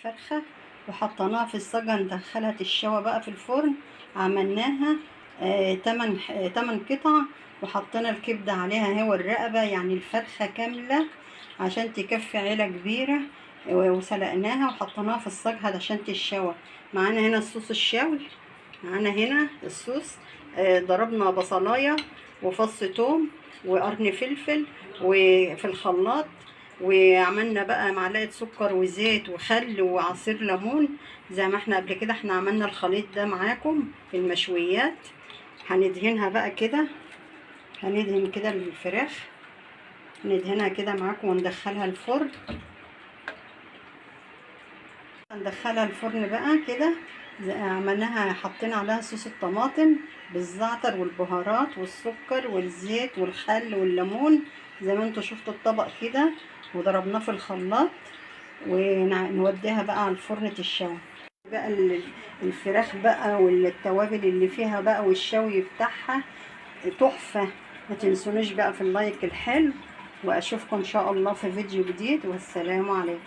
الفرخة وحطيناها في الصاجة ندخلها تتشوى بقى في الفرن. عملناها 8 قطع، وحطينا الكبدة عليها هي والرقبة، يعني الفرخة كاملة عشان تكفي عيلة كبيرة. وسلقناها وحطيناها في الصاج عشان تتشوى. معانا هنا الصوص الشاوي، معانا هنا الصوص. ضربنا بصلاية وفص توم وقرن فلفل وفي الخلاط، وعملنا بقى معلقة سكر وزيت وخل وعصير ليمون زي ما احنا قبل كده احنا عملنا الخليط ده معاكم في المشويات. هندهنها بقى كده، هندهن كده الفراخ، ندهنها كده معاكم وندخلها الفرن. هندخلها الفرن بقى كده. عملناها حطينا عليها صوص الطماطم بالزعتر والبهارات والسكر والزيت والخل والليمون زي ما انتوا شفتوا الطبق كده، وضربناه في الخلاط ونوديها بقى على الفرن تتشوي. بقى الفراخ بقى والتوابل اللي فيها بقى والشوي بتاعها تحفة. ما تنسونيش بقى في اللايك الحلو، واشوفكم ان شاء الله في فيديو جديد، والسلام عليكم.